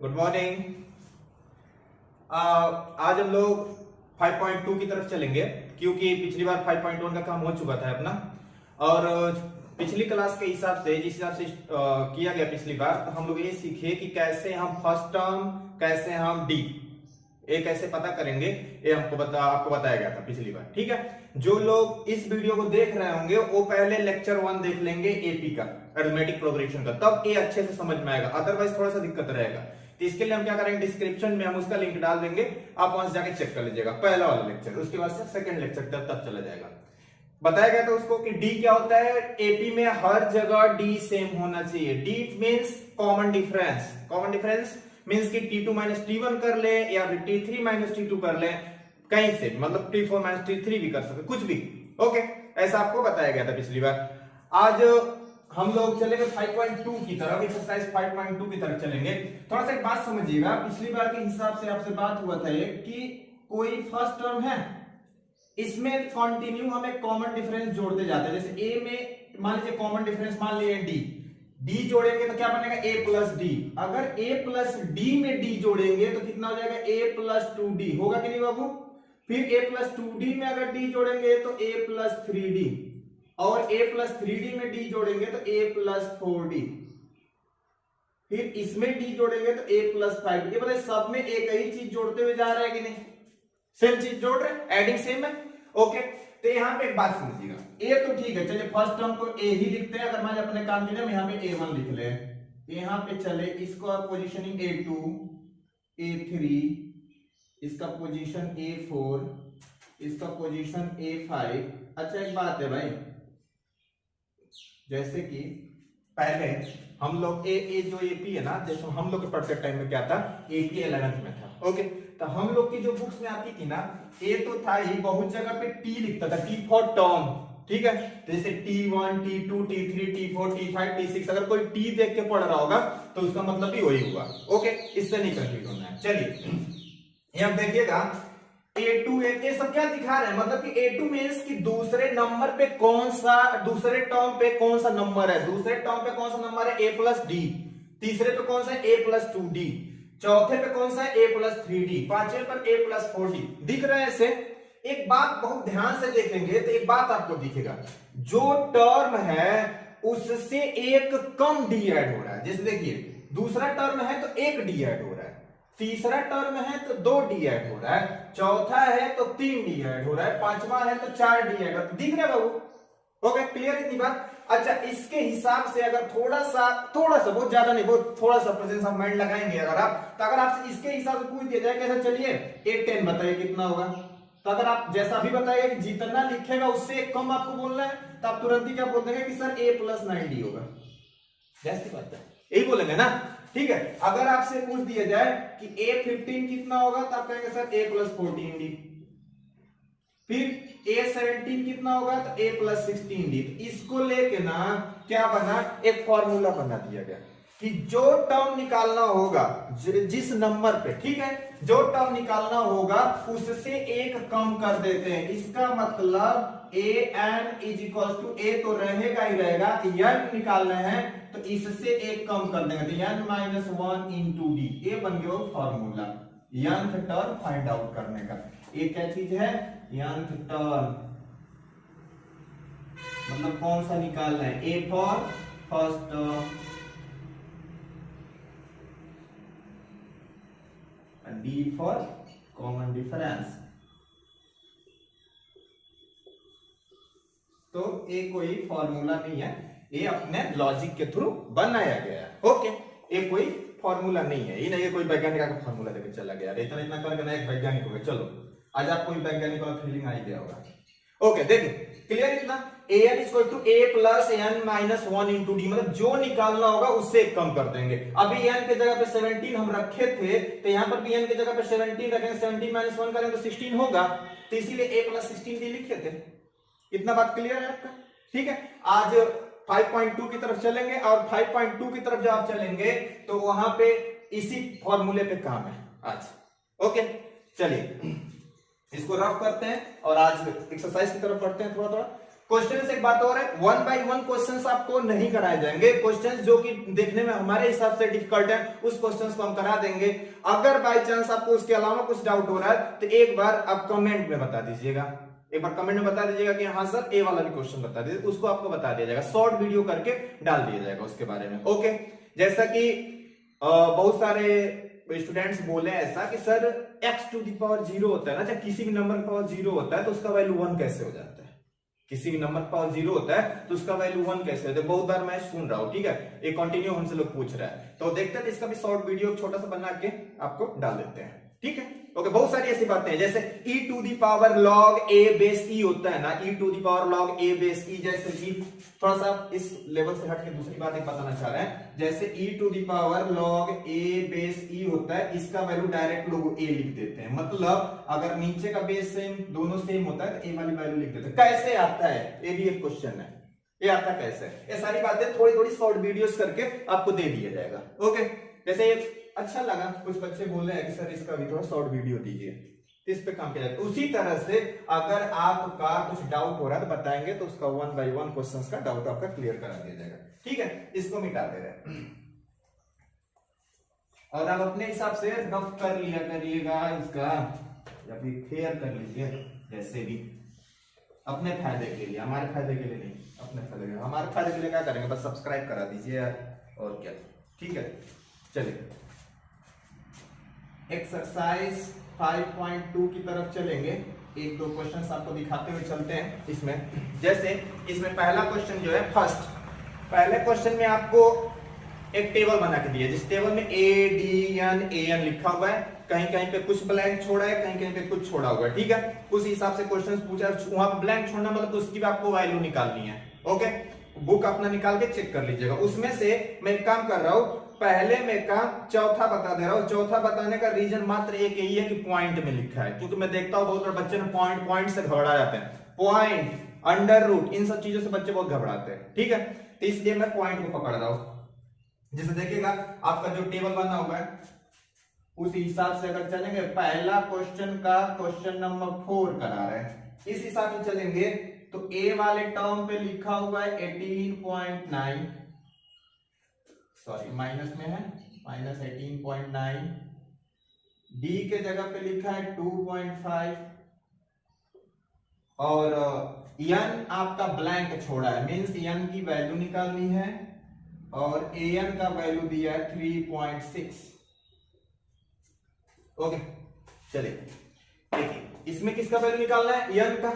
Good morning. आज हम लोग 5.2 की तरफ चलेंगे क्योंकि पिछली बार 5.1 का काम हो चुका था अपना। और पिछली क्लास के हिसाब से जिस हिसाब से किया गया पिछली बार, तो हम लोग ये सीखे कि कैसे हम फर्स्ट टर्म, कैसे हम डी ये कैसे पता करेंगे। ये आपको बताया गया था पिछली बार। ठीक है, जो लोग इस वीडियो को देख रहे होंगे वो पहले लेक्चर 1 देख लेंगे एपी का, अरिथमेटिक प्रोग्रेशन का, तब ये अच्छे से समझ में आएगा। अदरवाइज थोड़ा सा दिक्कत रहेगा। तो इसके लिए हम क्या करेंगे, डिस्क्रिप्शन में हम उसका लिंक डाल देंगे, आप वहां से जाके चेक कर लीजिएगा पहला वाला लेक्चर। उसके बाद से सेकंड लेक्चर तब चला जाएगा। बताया गया था उसको कि डी क्या होता है। एपी में हर जगह डी सेम होना चाहिए। D means common difference. Common difference means कि T2 माइनस T1 कर ले या फिर T3 माइनस T2 कर ले, कहीं से, मतलब T4 माइनस T3 भी कर सकते, कुछ भी। ओके, ऐसा आपको बताया गया था पिछली बार। आज हम लोग चलेंगे 5.2 की तरफ, एक्सरसाइज 5.2 की तरफ चलेंगे। थोड़ा सा एक बात समझिएगा, पिछली बार के हिसाब से आपसे बात हुआ था कि कोई फर्स्ट टर्म है, इसमें कंटिन्यू हम एक कॉमन डिफरेंस जोड़ते जाते हैं। जैसे ए में मान लीजिए कॉमन डिफरेंस मान लीजिए डी जोड़ेंगे तो क्या बनेगा, a प्लस डी। अगर a प्लस डी में d जोड़ेंगे तो कितना हो जाएगा, a प्लस 2d होगा कि नहीं बाबू। फिर a प्लस 2d में अगर d जोड़ेंगे तो a प्लस 3d, और a प्लस 3d में d जोड़ेंगे तो a प्लस 4d, फिर इसमें d जोड़ेंगे तो a प्लस 5d। ये बताइए सब में एक ही चीज जोड़ते हुए जा रहा है कि नहीं, सेम चीज जोड़ रहे हैं, एडिंग सेम है। ओके, तो यहाँ पे एक बात समझिएगा, ए तो ठीक है, चलिए फर्स्ट टर्म को ए ही लिखते हैं। अगर मान अपने काम के लिए हम यहाँ पे A1 लिख ले, यहाँ पे चले इसको पोजीशनिंग A2, A3, इसका पोजीशन A4, इसका पोजीशन A5। अच्छा एक बात है भाई, जैसे कि पहले हम लोग ए जो एपी है ना, जैसे हम लोग के पढ़ते टाइम में क्या था, एपी 11th में था। ओके, तो हम लोग की जो बुक्स में आती थी ना, ए तो था ही, बहुत जगह पे टी लिखता था, टी फॉर टर्म। ठीक है, तो जैसे T1, T2, T3, T4, T5, T6, अगर कोई टी देख के पढ़ रहा होगा तो उसका मतलब भी वही हुआ। ओके, इससे नहीं कंफ्यूज होना है। चलिए यहाँ देखिएगा, A2 ये सब क्या दिखा रहे हैं, मतलब कि A2 मींस कि दूसरे नंबर पे कौन सा, दूसरे टर्म पे कौन सा नंबर है, दूसरे टर्म पे कौन सा नंबर है, A प्लस डी। तीसरे पे कौन सा है, A प्लस 2D। चौथे पे कौन सा है, A प्लस 3D। पांचवे पर A प्लस 4D। दिख रहा है ऐसे। एक बात बहुत ध्यान से देखेंगे तो एक बात आपको दिखेगा, जो टर्म है उससे एक कम डी ऐड हो रहा है। जैसे देखिए, दूसरा टर्म है तो एक डी ऐड हो रहा है, तीसरा टर्म है तो 2 डी ऐड हो रहा है, चौथा है तो 3 डी ऐड हो रहा है, पांचवा है तो 4 डी ऐड हो रहा है। दिख रहा है बाबू। ओके, क्लियर इतनी बात। अच्छा, इसके हिसाब से अगर थोड़ा सा बहुत ज्यादा नहीं, बहुत थोड़ा सा प्रेजेंस ऑफ माइंड लगाएंगे अगर आप, तो अगर आपसे इसके हिसाब से पूछ दिया जाए कैसे, चलिए 8 10 बताइए कितना होगा, तो अगर आप जैसा अभी बताइए कि जितना लिखेगा उससे एक कम आपको बोलना है, तो आप तुरंत ही क्या बोल देंगे कि सर A प्लस 9D होगा। जैसी बात है, यही बोलेंगे ना। ठीक है, अगर आपसे पूछ दिया जाए कि A15 कितना होगा, तो आप कहेंगे सर A प्लस 14D। फिर A17 कितना होगा, तो A प्लस 16D। इसको लेके ना क्या बना, एक फॉर्मूला बना दिया गया कि जो टर्म निकालना होगा जिस नंबर पे, ठीक है, जो टर्म निकालना होगा उससे एक कम कर देते हैं। इसका मतलब an is equal to, a तो रहेगा ही रहेगा, n निकालना है तो इससे एक कम कर देंगे, तो n माइनस 1 इंटू डी। ये बन गया formula nth term find out करने का। ये क्या चीज है, nth टर्म, मतलब कौन सा निकालना है, a for first term, D for common difference. तो ये कोई फॉर्मूला नहीं है, ये अपने लॉजिक के थ्रू बनाया गया है। ओके, ये कोई फॉर्मूला नहीं है, ये नहीं है कोई वैज्ञानिक का फॉर्मूला देके चला गया, इतना इतना करके ना एक वैज्ञानिक हो गया। चलो आज आपको वैज्ञानिक का फीलिंग आ ही गया होगा। ओके, देखिए क्लियर इतना, an equal to a plus n minus 1 into डी, मतलब जो निकालना होगा उससे एक कम कर देंगे। अभी n के जगह पे 17 हम रखे थे, तो यहाँ पर भी n के जगह पे 17 रखेंगे, 17 माइनस 1 करेंगे तो 16 होगा, तो इसीलिए a प्लस 16d लिखे थे। इतना बात क्लियर है आपका। ठीक है, आज 5.2 की तरफ चलेंगे, और 5.2 की तरफ जब आप चलेंगे तो वहां पे इसी फॉर्मूले पे काम है आज। ओके, चलिए इसको रफ करते हैं और आज एक्सरसाइज की तरफ बढ़ते हैं थोड़ा थोड़ा। क्वेश्चन से एक बात और है, 1 by 1 क्वेश्चंस आपको नहीं कराए जाएंगे। क्वेश्चंस जो कि देखने में हमारे हिसाब से डिफिकल्ट है उस क्वेश्चंस को हम करा देंगे। अगर बाय चांस आपको उसके अलावा कुछ डाउट हो रहा है तो एक बार आप कमेंट में बता दीजिएगा, एक बार कमेंट में बता दीजिएगा कि हाँ सर ए वाला भी क्वेश्चन बता दीजिए, उसको आपको बता दिया जाएगा, शॉर्ट वीडियो करके डाल दिया जाएगा उसके बारे में। ओके, जैसा कि बहुत सारे स्टूडेंट्स बोले ऐसा कि sir x to the power 0 होता है ना, जब किसी भी नंबर का पावर 0 होता है तो उसका वैल्यू 1 कैसे हो जाता है, किसी भी नंबर का पावर 0 होता है तो उसका वैल्यू 1 कैसे होता है, बहुत बार मैं सुन रहा हूं। ठीक है, ये कंटिन्यू हमसे लोग पूछ रहा है, तो देखते हैं इसका भी शॉर्ट वीडियो छोटा सा बना के आपको डाल देते हैं। ठीक है, ओके, बहुत सारी ऐसी बातें हैं जैसे e to the power log a base e होता है ना, e to the power log a base e, जैसे कि थोड़ा सा इस लेवल से हट के दूसरी बात एक बताना चाह रहे हैं, जैसे e to the power log a base e होता है, इसका वैल्यू डायरेक्ट लोग a लिख देते हैं, मतलब अगर नीचे का बेस सेम दोनों सेम होता है तो a वाली वैल्यू लिख देते हैं। कैसे आता है, ये भी एक क्वेश्चन है, ये आता कैसे, ये सारी बातें थोड़ी थोड़ी शॉर्ट वीडियोस करके आपको दे दिया जाएगा। ओके, जैसे अच्छा लगा, कुछ बच्चे बोले हैं कि सर इसका भी थोड़ा शॉर्ट वीडियो दीजिए, इस पे काम किया जाए। उसी तरह से अगर आपका कुछ डाउट हो रहा है तो बताएंगे तो उसका 1 by 1 क्वेश्चंस का डाउट आपका क्लियर करा दिया जाएगा। ठीक है, इसको मिटा दे रहे हैं और आप अपने हिसाब से रफ कर लिया करिएगा इसका, या फिर क्लियर कर लीजिए जैसे भी, अपने फायदे के लिए, हमारे फायदे के लिए नहीं, अपने फायदे के लिए। हमारे फायदे के लिए क्या करेंगे, बस सब्सक्राइब करा दीजिए यार, और क्या। ठीक है, चलिए एक्सरसाइज 5.2 की तरफ चलेंगे, एक दो क्वेश्चंस आपको दिखाते हुए चलते हैं इसमें। जैसे इसमें पहला क्वेश्चन जो है, फर्स्ट पहले क्वेश्चन में आपको एक टेबल बना के दिया, जिस टेबल में ADN लिखा हुआ है, कहीं कहीं पे कुछ ब्लैंक छोड़ा है, कहीं कहीं पे कुछ छोड़ा हुआ है। ठीक है, उस हिसाब से क्वेश्चन पूछा, वहां पे ब्लैंक छोड़ना मतलब तो उसकी भी आपको वैल्यू निकालनी है। ओके, बुक अपना निकाल के चेक कर लीजिएगा। उसमें से मैं एक काम कर रहा हूं, पहले मैं काम चौथा बता दे रहा हूं। चौथा बताने का रीजन मात्र एक यही है कि पॉइंट में लिखा है, क्योंकि मैं देखता हूं बहुत सारे बच्चे ना पॉइंट से घबरा जाते हैं, पॉइंट, अंडर रूट, इन सब चीजों से बच्चे बहुत घबराते हैं। ठीक है, तो इसलिए मैं पॉइंट को पकड़ रहा हूं। जैसे देखिएगा आपका जो टेबल बना हुआ है उस हिसाब से अगर चलेंगे, पहला क्वेश्चन का क्वेश्चन नंबर 4 करा रहे हैं, इस हिसाब से चलेंगे तो ए वाले टर्म पे लिखा हुआ है 18.9, सॉरी माइनस में है, माइनस 18.9, डी के जगह पे लिखा है 2.5 और एन आपका ब्लैंक छोड़ा है, मींस एन की वैल्यू निकालनी है और एन का वैल्यू दिया है 3.6। ओके, चलिए देखिए इसमें किसका वैल्यू निकालना है, एन का।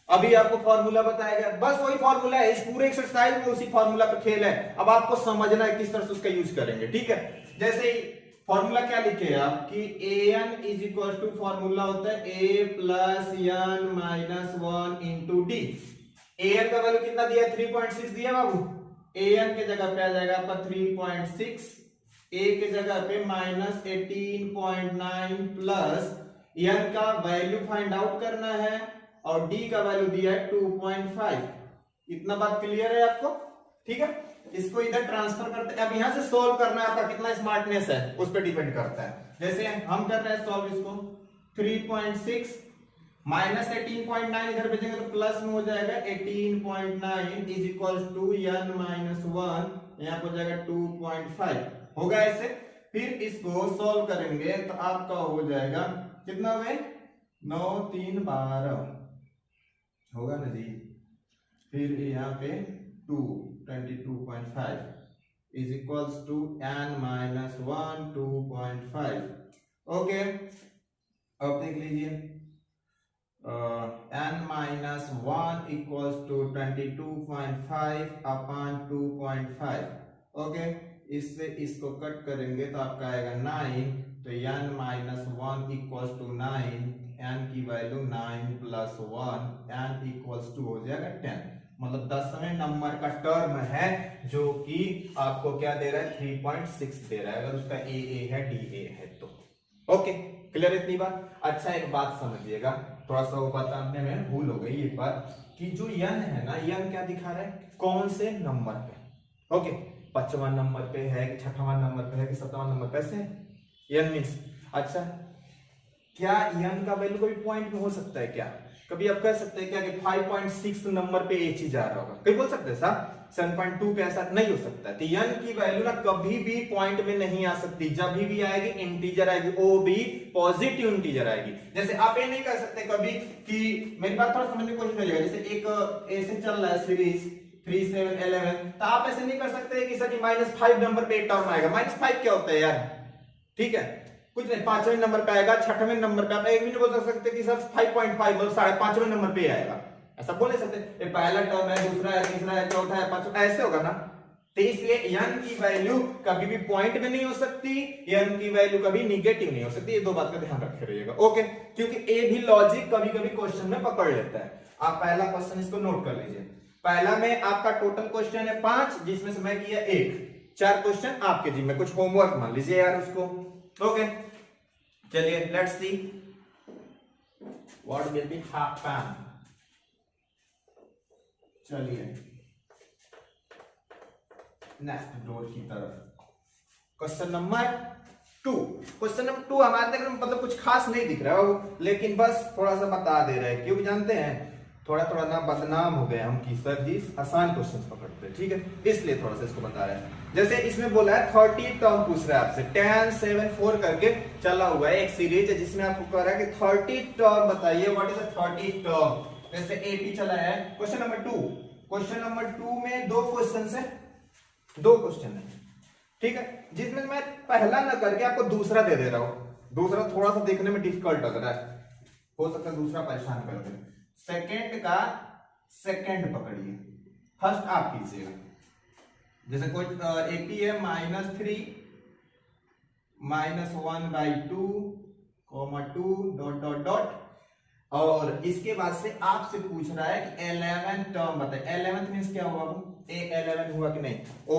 अभी आपको फॉर्मूला बताया गया, बस वही फॉर्मूला है, इस पूरे एक्सरसाइज में उसी फॉर्मूला पे खेल है। अब आपको समझना है किस तरह से उसका यूज करेंगे। ठीक है, जैसे फॉर्मूला क्या लिखे आप कि an is equal to, formula होता है a plus n minus 1 into डी। an का वैल्यू कितना दिया है, 3.6 दिया बाबू। an के जगह पे आ जाएगा आपका 3.6, a के जगह पे माइनस 18.9 प्लस n का वैल्यू फाइंड आउट करना है और d का वैल्यू दिया है 2.5। इतना बात क्लियर है आपको? ठीक है, इसको इधर ट्रांसफर करते हैं। अब यहां से सॉल्व करना है, आपका कितना स्मार्टनेस है उस पर डिपेंड करता है। जैसे हम कर रहे हैं सॉल्व इसको, 3.6 माइनस 18.9 इधर भेजेंगे तो प्लस में हो जाएगा 18.9 is equal to n minus 1, यहां पर हो जाएगा 2.5 होगा ऐसे। फिर इसको सॉल्व करेंगे तो आपका हो जाएगा कितना हुए, 9 3 12 होगा ना जी। फिर यहाँ पे 22.5 is equals to n minus 1 2.5। Okay, अब देख लीजिए n minus 1 equals to 22.5 upon 2.5। Okay, इससे इसको कट करेंगे तो आपका आएगा 9, तो n minus 1 equals to 9, n की value 9 plus 1, n equals to हो जाएगा 10। मतलब 10वें नंबर का टर्म है जो कि आपको क्या दे रहा है, 3.6 दे रहा है, अगर उसका a है d है तो। ओके, क्लियर इतनी बात? अच्छा एक बात समझिएगा, थोड़ा सा वो बताने में भूल हो गई एक बात कि जो n है ना, n क्या दिखा रहा है, कौन से नंबर पे। ओके, 5वां नंबर पे है कि 6वां नंबर पे है कि 7वां नंबर पे ऐसे n मींस। अच्छा, क्या n का वैल्यू कोई पॉइंट में हो सकता है क्या? कभी आप कह सकते हैं क्या कि 5.6 नंबर पे ये चीज आ रहा होगा, कहीं बोल सकते हैं साहब 7.2 पे ऐसा नहीं हो सकता। तो n की वैल्यू ना कभी भी पॉइंट में नहीं आ सकती, जब भी आएगी इंटीजर आएगी, वो भी पॉजिटिव इंटीजर आएगी। जैसे आप ये नहीं कह सकते कभी कि मेरी बात थोड़ा समझने की कोशिश करिएगा, जैसे एक ऐसे चल रहा है सीरीज 3 7 11, तो आप ऐसे नहीं कर सकते कि सर -5 नंबर पे टर्म आएगा। -5 क्या होता है यार, ठीक है, कुछ नहीं, 5वें नंबर पे आएगा, 6वें नंबर पे। आप एक भी नहीं बोल सकते कि सर 5.5 मतलब 5.5 नंबर पे आएगा, ऐसा बोल नहीं सकते। ये पहला टर्म है, दूसरा है, तीसरा है, चौथा है, पांचवा, ऐसे होगा ना। तो इसलिए n की वैल्यू कभी भी पॉइंट में नहीं हो सकती, n की वैल्यू कभी निगेटिव नहीं हो सकती। ये दो बात का ध्यान रखे रहिएगा, ओके। क्योंकि ए भी लॉजिक कभी कभी क्वेश्चन में पकड़ लेता है। आप पहला क्वेश्चन इसको नोट कर लीजिए। पहला में आपका टोटल क्वेश्चन है 5, जिसमें से मैं किया 1, 4 क्वेश्चन आपके जिम्मे, कुछ होमवर्क मान लीजिए यार उसको, ओके। चलिए let's see what will be happen. चलिए नेक्स्ट डोर की तरफ, क्वेश्चन नंबर 2। क्वेश्चन नंबर 2 हमारे देखने में मतलब कुछ खास नहीं दिख रहा है, लेकिन बस थोड़ा सा बता दे रहे हैं, क्योंकि जानते हैं थोड़ा थोड़ा ना बदनाम हो गए हम कि सर जी आसान क्वेश्चन पकड़ते हैं, ठीक है, इसलिए थोड़ा सा इसको बता रहे हैं। जैसे इसमें बोला है 30 टर्म पूछ रहा है आपसे, 10 7 4 करके चला हुआ है, एक सीरीज है जिसमें आपको कह रहा है कि 30 टर्म बताइए, व्हाट इज द 30 टर्म। जैसे एपी चला है क्वेश्चन नंबर 2। क्वेश्चन नंबर 2 में 2 क्वेश्चन है, 2 क्वेश्चन है, ठीक है, जिसमें मैं पहला ना करके आपको दूसरा दे रहा हूं। दूसरा थोड़ा सा देखने में डिफिकल्ट लग रहा है, हो सकता है दूसरा परेशान कर दे। सेकंड का सेकंड पकड़िए, फर्स्ट आप कीजिएगा। जैसे कोई एपी है -3 -1/2 2 डॉट डॉट डॉट, और इसके बाद से आपसे पूछ रहा है कि 11 टर्म बताइए। 11th मींस क्या हुआ, ए 11 हुआ कि नहीं, वो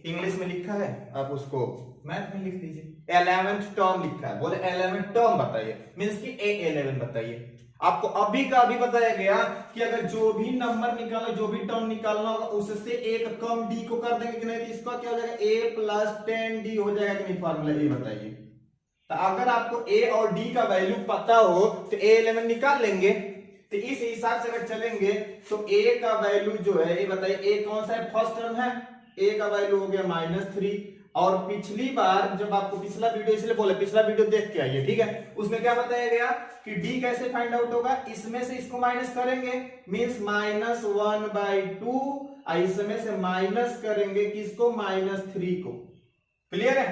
इंग्लिश में लिखा है, आप उसको मैथ में लिख दीजिए। 11th टर्म लिखा है, बोले 11 टर्म बताइए, मींस कि ए 11 बताइए। आपको अभी का अभी बताया गया कि अगर जो भी नंबर निकालो, जो भी टर्म निकालना होगा, उससे एक कम डी को कर देंगे कि नहीं, तो इसका क्या हो जाएगा, a + 10d हो जाएगा कि नहीं, फॉर्मूला ये बताइए। तो अगर आपको a और d का वैल्यू पता हो तो a 11 निकाल लेंगे। तो इस हिसाब से अगर चलेंगे तो a का वैल्यू जो है, ये बताइए a कौन सा है, फर्स्ट टर्म है, a का वैल्यू हो गया -3। और पिछली बार जब आपको पिछला वीडियो, इसलिए बोले पिछला वीडियो देख के आइए, ठीक है, उसमें क्या बताया गया कि d कैसे फाइंड आउट होगा, इसमें से इसको माइनस करेंगे, मींस -1/2, इसमें से माइनस करेंगे किसको, -3 को। क्लियर है,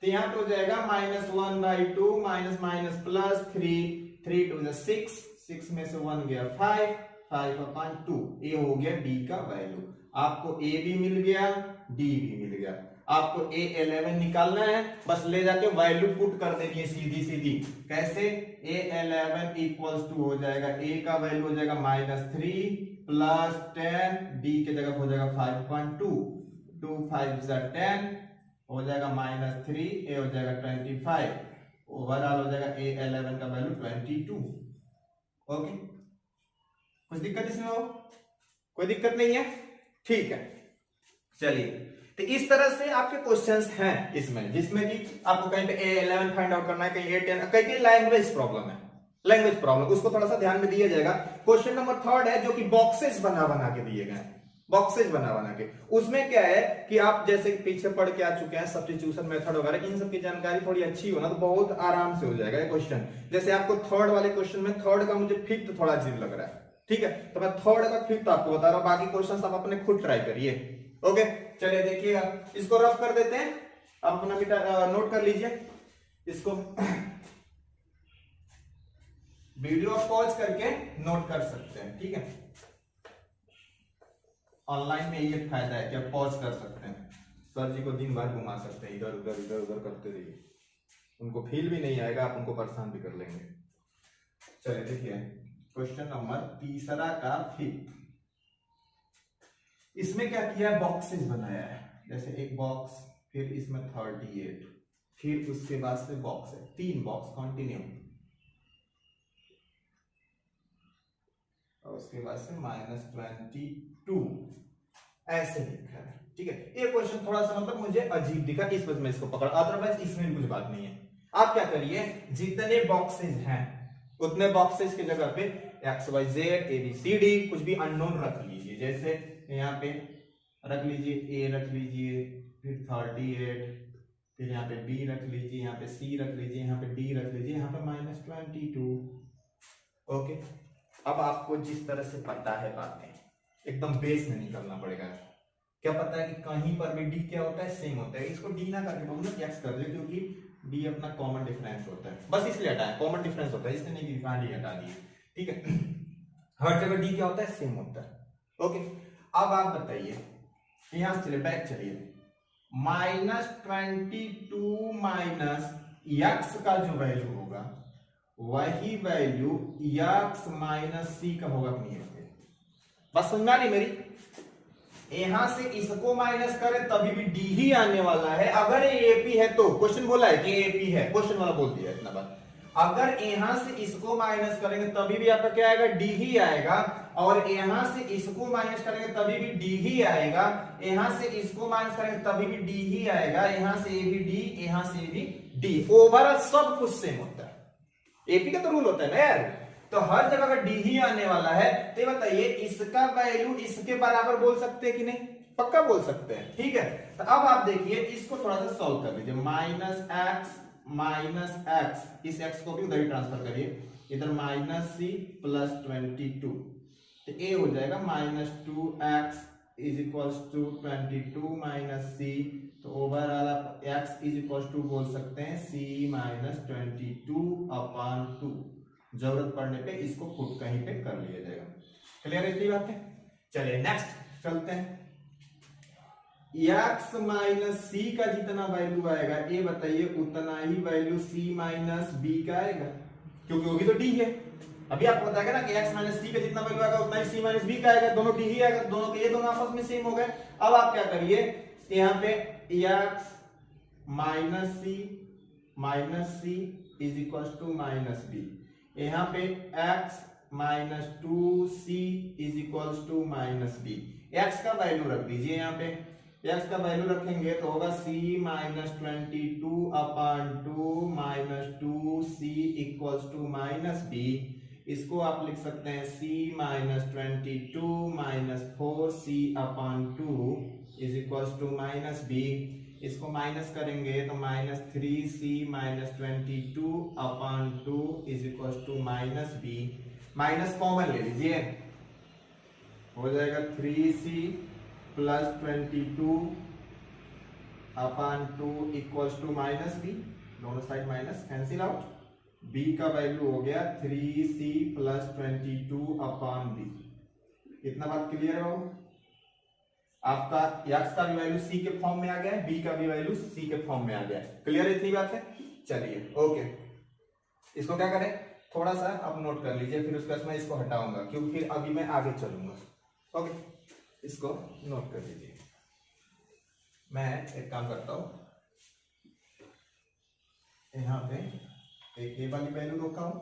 तो यहां पे हो जाएगा -1/2 माइनस प्लस 3 2 6, 6 में से 1 गया 5, 5/2, ये हो गया d का वैल्यू। आपको a भी मिल गया, d भी मिल गया। आपको a 11 निकालना है, बस ले जाके वैल्यू पुट कर देनी है सीधी सीधी। कैसे, a 11 = हो जाएगा, a का वैल्यू हो जाएगा -3 + 10, d के जगह हो जाएगा 5.2, 2 5 10 हो जाएगा -3, a हो जाएगा 25, ओवरऑल हो जाएगा a 11 का वैल्यू 22। ओके, कुछ दिक्कत इसमें हो, कोई दिक्कत नहीं है, ठीक है। चलिए, तो इस तरह से आपके क्वेश्चंस हैं इसमें, जिसमें कि आपको कहीं पे A11 फाइंड आउट करना है, कहीं A10, कहीं लैंग्वेज प्रॉब्लम है, लैंग्वेज प्रॉब्लम, उसको थोड़ा सा ध्यान में दिया जाएगा। क्वेश्चन नंबर 3 है जो कि बॉक्सेस बना बना के दिए गए, बॉक्सेस बना बना के। उसमें क्या है कि आप जैसे पीछे पढ़ के आ चुके हैं सब्स्टिट्यूशन मेथड वगैरह, इन सब की जानकारी थोड़ी अच्छी हो ना, तो बहुत आराम से हो जाएगा ये क्वेश्चन। जैसे आपको 3rd वाले क्वेश्चन में 3rd का मुझे 5th थोड़ा अजीब लग रहा है, ठीक है, तो मैं 3rd का 5th आपको बता रहा हूं, बाकी क्वेश्चन आप अपने खुद ट्राई करिए। ओके, चलिए देखिएगा, इसको रफ कर देते हैं, आप अपना नोट कर लीजिए इसको, वीडियो पॉज करके नोट कर सकते हैं, ठीक है। ऑनलाइन में ये फायदा है कि आप पॉज कर सकते हैं, सर जी को दिन भर घुमा सकते हैं, इधर उधर इधर उधर करते रहिए, उनको फील भी नहीं आएगा, आप उनको परेशान भी कर लेंगे। चलिए देखिए, क्वेश्चन नंबर 3 का 5th, इसमें क्या किया, बॉक्सेस बनाया है। जैसे एक बॉक्स, फिर इसमें 38, फिर उसके बाद से बॉक्स है, 3 बॉक्स कंटिन्यू, और उसके बाद से -22 ऐसे लिखा है, ठीक है। ये क्वेश्चन थोड़ा सा मतलब मुझे अजीब दिखा, इस वजह में इसको पकड़ा, अदरवाइज इसमें कुछ बात नहीं है। आप क्या करिए, जितने बॉक्सेस हैं उतने बॉक्सेस की जगह पे XYZ ABCD कुछ भी अननोन रख लीजिए, जैसे यहाँ पे रख लीजिए A रख लीजिए, फिर 38, फिर यहाँ पे B रख लीजिए, यहाँ पे C रख लीजिए, यहाँ पे D रख लीजिए, यहाँ पे -22। ओके, अब आपको जिस तरह से पता है बातें एकदम बेस में निकलना पड़ेगा। क्या पता है कि कहीं पर भी D क्या होता है, सेम होता है। इसको D ना करके बोलूँ X कर दे, क्योंकि D अपना कॉमन डिफरेंस होता है, बस इसलिए हटाया, कॉमन डिफरेंस होता है, इसलिए नहीं कि कहाँ D हटा दिए, ठीक है। हर जगह D क्या होता है, सेम होता है। ओके, अब आप बताइए, यहां से चलिए बैक चलिए, -22 माइनस x का जो वैल्यू होगा वही वैल्यू x माइनस सी का होगा कि नहीं? बस समझा नहीं मेरी? यहां से इसको माइनस करें तभी भी डी ही आने वाला है। अगर ये एपी है तो क्वेश्चन बोला है कि एपी है, क्वेश्चन वाला बोल दिया इतना बात। अगर यहां से इसको माइनस करेंगे तभी भी आपका क्या आएगा, डी ही आएगा। और यहां से इसको माइनस करेंगे तभी भी डी ही आएगा। यहां से इसको माइनस करेंगे तभी भी डी ही आएगा। यहां से ये भी डी, यहां से भी डी, ओवरऑल सब कुछ सेम होता है। एपी का तो रूल होता है ना यार, तो हर जगह अगर डी ही आने वाला है तो बताइए इसका वैल्यू इसके बराबर बोल सकते हैं कि नहीं? पक्का बोल सकते हैं, ठीक है। तो अब आप देखिए इसको थोड़ा सा सॉल्व कर लीजिए, माइनस एक्स, इस एक्स को भी उधर ही ट्रांसफर करिए, इधर -c प्लस 22, तो ए हो जाएगा -2x is equals to 22 minus c, तो ओवरऑल आप x इज इक्वल्स टू बोल सकते हैं c माइनस 22/2। जरूरत पड़ने पे इसको खुद कहीं पे कर लिया जाएगा। क्लियर है इतनी बात है? चलिए नेक्स्ट चलते हैं। x माइनस सी का जितना वैल्यू आएगा ये बताइए उतना ही वैल्यू c माइनस b का आएगा, क्योंकि वो भी तो d है। अभी आपको बताएगा ना कि x माइनस सी का जितना वैल्यू आएगा उतना ही c माइनस b का आएगा, दोनों d ही आएगा, दोनों के ये दोनों आपस में सेम हो गए। अब आप क्या करिए, यहाँ पे x minus c is equal to minus b, यहाँ पे x minus 2c is equal to minus b। x का वैल्यू रख दीजिए, यहाँ पे x का वैल्यू रखेंगे तो होगा c minus 22/2 minus 2c equals to minus b। इसको आप लिख सकते हैं c minus 22 minus 4c/2 is equals to minus b। इसको माइनस करेंगे तो -3c minus 22/2 is equal to minus b। Minus common ले लीजिए, हो जाएगा 3c plus 22/2 equal to minus b, दोनों side minus cancel out. b का वैल्यू हो गया 3c प्लस 22/b। इतना बात क्लियर है बाबू? आपका x का भी वैल्यू c के फॉर्म में आ गया है, b का भी वैल्यू c के फॉर्म में आ गया है। क्लियर है इतनी बात है? चलिए ओके, इसको क्या करें, थोड़ा सा अब नोट कर लीजिए, फिर उसके बाद मैं इसको हटाऊंगा क्योंकि फिर अभी मैं आगे चलूंगा। ओके, इसको नोट कर लीजिए। मैं एक काम करता हूं, यहाँ पे एक ए वाली वैल्यू रोका हूं,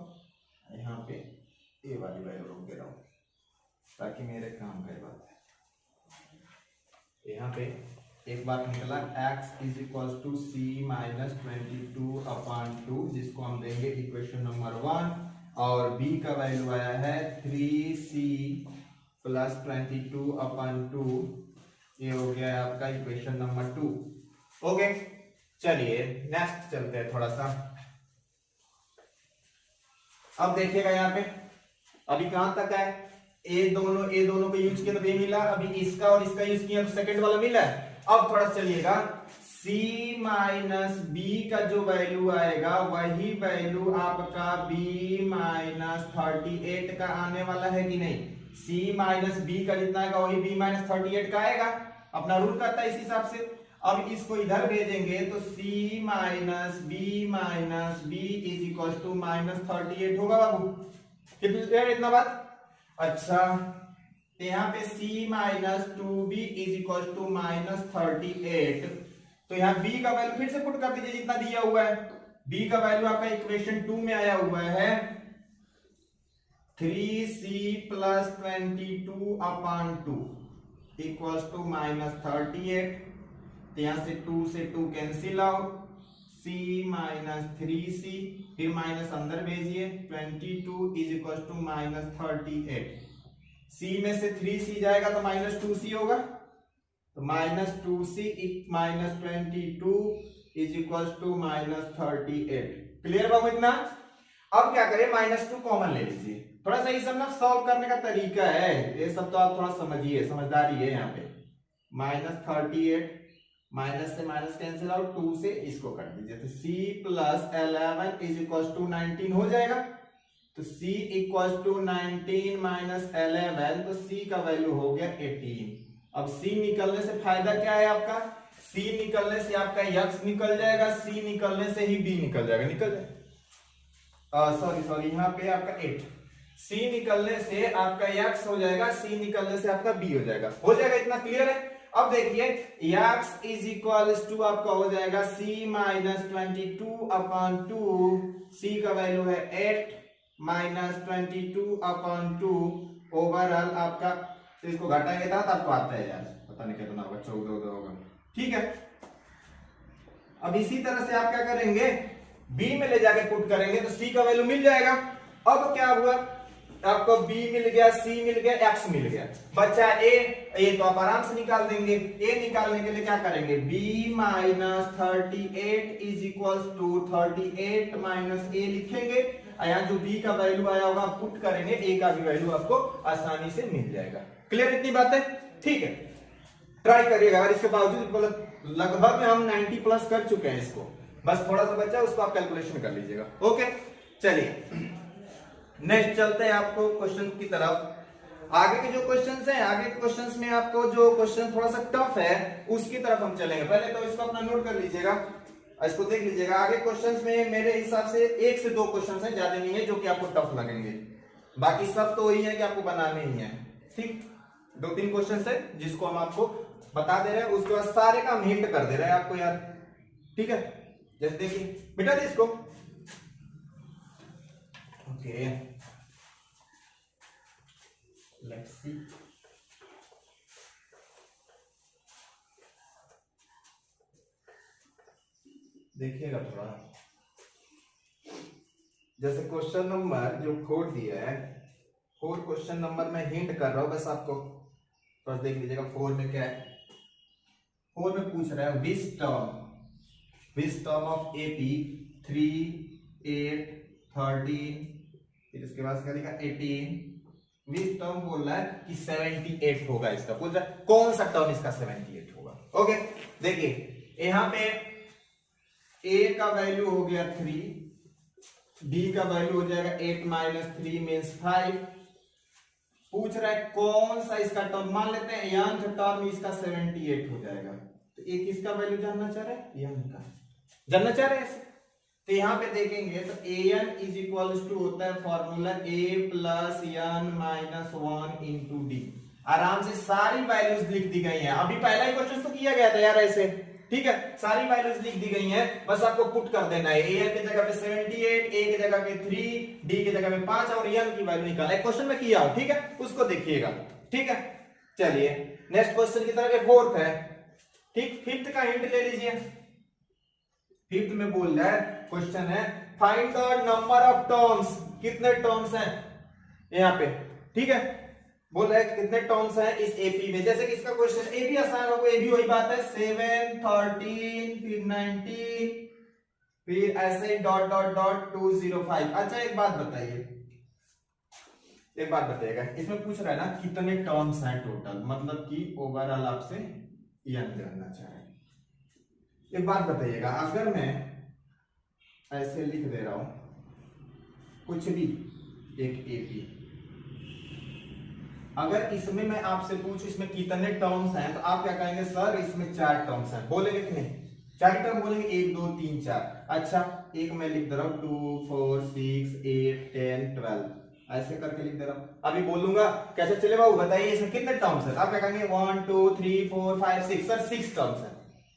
यहाँ पे ए वाली वैल्यू रोक दे रहा हूं ताकि मेरे काम का बात है। यहाँ पे एक बार निकला x is equal to c minus 22/2, जिसको हम देंगे इक्वेशन नंबर 1, और b का वैल्यू आया है 3c प्लस 22/2, ये हो गया है आपका इक्वेशन नंबर 2। ओके, चलिए नेक्स्ट चलते हैं थोड़ा सा। अब देखिएगा यहाँ पे अभी कहां तक है, ए दोनों को यूज किया तो ये मिला, अभी इसका और इसका यूज किया तो सेकंड वाला मिला है। अब थोड़ा चलिएगा, c माइनस b का जो वैल्यू आएगा वही वैल्यू आपका b माइनस 38 का आने वाला है कि नहीं? c माइनस b का जितना आएगा वही b माइनस 38 का आएगा, अपना रूल करता है इस हिसाब से। अब इसको इधर भेजेंगे तो c minus b is equal to minus 38 होगा बाबू। कितना इतना बात? अच्छा, यहाँ पे c minus 2b is equal to minus 38, तो यहाँ b का वैल्यू फिर से पुट कर दीजिए जितना दिया हुआ है। b का वैल्यू आपका इक्वेशन 2 में आया हुआ है 3c plus 22/2 equal to minus 38, तो यहाँ से 2 से 2 cancel out, c minus 3c, फिर माइनस अंदर भेजिए, 22 is equal to minus 38। c में से 3c जाएगा तो माइनस 2c होगा, तो minus 2c minus 22 is equal to minus 38। Clear बाबू इतना? अब क्या करें, माइनस 2 कॉमन ले लीजिए। थोड़ा सा ये सब ना सॉल्व करने का तरीका है, ये सब तो आप थोड़ा समझिए, समझदारी है यहाँ पे। माइनस 38, माइनस से माइनस कैंसिल आउट, 2 से इसको कर दीजिए, तो c plus 11 is equal to 19 हो जाएगा। तो c इक्वल टू 19 माइनस 11, तो c का वैल्यू हो गया 18। अब c निकलने से फायदा क्या है आपका, c निकलने से आपका x निकल जाएगा, c निकलने से ही b निकल जाएगा, निकल जाएगा, सॉरी यहाँ पे आपका 8, c निकलने से आपका x हो जाएगा, c निकलने से आपका b हो जाएगा, इतना क्लियर है? अब देखिए x इज इक्वल टू आपका हो जाएगा c माइनस 22 अपॉन 2, c का वैल्यू है 8 माइनस 22 अपॉन 2 ओवरऑल आपका, तो इसको घटाएंगे तो आपको आता है यार, पता नहीं कितना होगा, 14 होगा, ठीक है। अब इसी तरह से आप क्या करेंगे, b में ले जाके पुट करेंगे तो c का वैल्यू मिल जाएगा। अब क्या हुआ, आपको b मिल गया, c मिल गया, x मिल गया, बच्चा a तो आप आराम से निकाल देंगे। a निकालने के लिए क्या करेंगे, b minus 38 is equal to 38 minus a लिखेंगे, यहाँ जो b का वैल्यू आया होगा पुट करेंगे, a का भी वैल्यू आपको आसानी से मिल जाएगा। क्लियर इतनी बात है? ठीक है, ट्राई करिएगा। अगर इसके बावजूद लगभग में हम 90 प्लस कर चुके हैं इसको, बस थोड़ा सा बचा उसको आप कैलकुलेशन कर लीजिएगा। ओके चलिए नेक्स्ट चलते हैं आपको क्वेश्चन की तरफ। आगे के जो क्वेश्चंस हैं, आगे के क्वेश्चंस में आपको जो क्वेश्चन थोड़ा सा टफ है उसकी तरफ हम चलेंगे। पहले तो इसको अपना नोट कर लीजिएगा, इसको देख लीजिएगा। आगे क्वेश्चंस में मेरे हिसाब से 1 से 2 क्वेश्चंस हैं, ज्यादा नहीं है, जो कि आपको टफ लगेंगे, बाकी सब तो वही है कि आपको बनाने ही है। ठीक, 2-3 क्वेश्चंस है जिसको हम आपको बता दे रहे हैं, उसके बाद सारे का हम हिंट कर दे रहे हैं आपको यार, ठीक है। जैसे देखिए बेटा दे इसको, ओके लेट्स सी, देखिएगा थोड़ा, जैसे क्वेश्चन नंबर जो 4 दिया है, 4 क्वेश्चन नंबर में हिंट कर रहा हूं बस आपको, बस देख लीजिएगा 4 में क्या है। 4 में पूछ रहा है विच टर्म ऑफ AP 3, 8, 13, फिर इसके बाद क्या लिखा 18, विच टर्म बोल रहा है कि 78 होगा इसका, पूछ रहा है कौन सा टर्म इसका 78 होगा। ओके देखिए यहां पे A का वैल्यू हो गया 3, B का वैल्यू हो जाएगा 8 माइनस 3 मीन्स 5, पूछ रहा है कौन सा इसका टर्म, मान लेते हैं यंग टर्म इसका 78 हो जाएगा, तो A किसका वैल्यू जानना चाह रहा है, यंग का जानना चाह रहे हैं। तो यहां पे देखेंगे तो an इज इक्वल टू होता है formula a plus n minus 1 into D. आराम से सारी वैल्यूज लिख दी गई हैं, अभी पहला ही क्वेश्चन तो किया गया था यार ऐसे, ठीक है, सारी वैल्यूज लिख दी गई हैं, बस आपको पुट कर देना है। an की जगह पे 78, a की जगह पे 3, d की जगह पे 5 और n की वैल्यू निकाला है, क्वेश्चन में किया हो, ठीक है, उसको देखिएगा, ठीक है। चलिए नेक्स्ट क्वेश्चन की तरफ, 4th है, ठीक। 5th का हिंट ले लीजिए। 5th में बोल रहा है, क्वेश्चन है find the number of terms, कितने टर्म्स हैं यहाँ पे, ठीक है, बोल रहा है कितने टर्म्स हैं इस एपी में। जैसे कि इसका क्वेश्चन ए भी आसान होगा, ए भी वही बात है, 7, 13, फिर 19, फिर ऐसे डॉट डॉट डॉट 205। अच्छा एक बात बताइए, एक बात बताइएगा, इसमें पूछ रहा है ना कितने टर्म्स हैं टोटल, मतलब कि ओवरऑल आपसे यह जानना चाह रहे हैं। एक बात बताइएगा, अगर मैं ऐसे लिख दे रहा हूं कुछ भी एक एपी, अगर इसमें मैं आपसे पूछूं इसमें कितने टर्म्स हैं, तो आप क्या कहेंगे, सर इसमें 4 टर्म्स हैं, बोलेंगे कि नहीं, 4 टर्म बोलेंगे, 1 2 3 4। अच्छा एक मैं लिख दे रहा हूं 2 4 6 8 10 12, ऐसे करके लिख दे रहा हूं। अभी बोलूंगा कैसे चले बाबू बताइए इसमें कितने टर्म्स हैं, आप क्या कहेंगे 1 2 3 4 5 6, सर 6 टर्म्स हैं।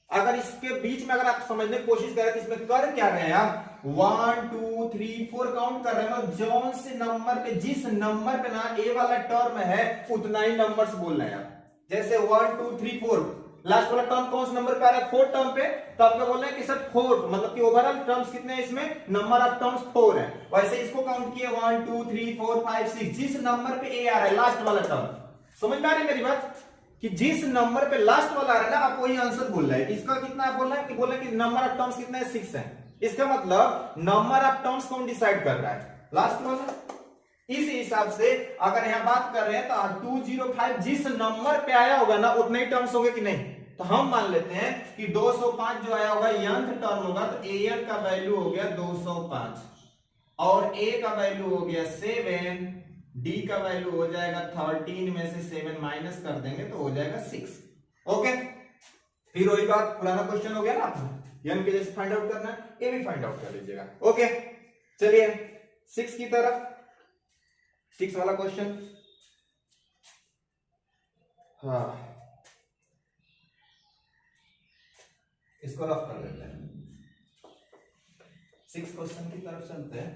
अगर इसके बीच में अगर आप समझने की कोशिश करें कि इसमें कर क्या रहे हैं आप, 1 2 3 4 काउंट कर रहे हैं, जौन से नंबर पे, जिस नंबर पे ना ए वाला टर्म है उतना ही नंबर्स बोल रहे हैं आप। जैसे 1 2 3 4 लास्ट वाला टर्म कौन से नंबर पे आ रहा है? 4 टर्म पे। तो आपको बोलना है कि सर 4 मतलब कि ओवरऑल टर्म्स कितने हैं इसमें? नंबर ऑफ टर्म्स 4 है। वैसे इसको काउंट किए 1 2 3 4 5 6, जिस नंबर पे ए आ रहा है लास्ट वाला टर्म, समझ में आ रही है मेरी बात? कि जिस नंबर पे लास्ट वाला आ रहा है ना, आप वही आंसर बोल रहे हैं। इसका कितना आप बोल रहे हैं कि बोला कि नंबर ऑफ टर्म्स कितना है? 6 है। इसका मतलब नंबर ऑफ टर्म्स कौन डिसाइड कर रहा है? लास्ट वाला। इस हिसाब से अगर यहां बात कर रहे हैं तो 205 जिस नंबर पे आया होगा ना उतने ही टर्म्स होंगे कि नहीं? तो हम मान लेते हैं कि 205 जो आया होगा nth टर्म होगा, तो an का वैल्यू हो गया 205 और a का वैल्यू हो गया 7, d का वैल्यू हो जाएगा 13 में से 7 माइनस कर देंगे तो हो जाएगा 6। ओके, फिर वही बात, पुराना क्वेश्चन हो गया ना आपने, n के जैसे फाइंड आउट करना है, a भी फाइंड आउट कर लीजिएगा। ओके, चलिए 6 की तरफ, 6 वाला क्वेश्चन। हाँ, इसको रफ कर देते हैं। 6 क्वेश्चन की तरफ चलते हैं।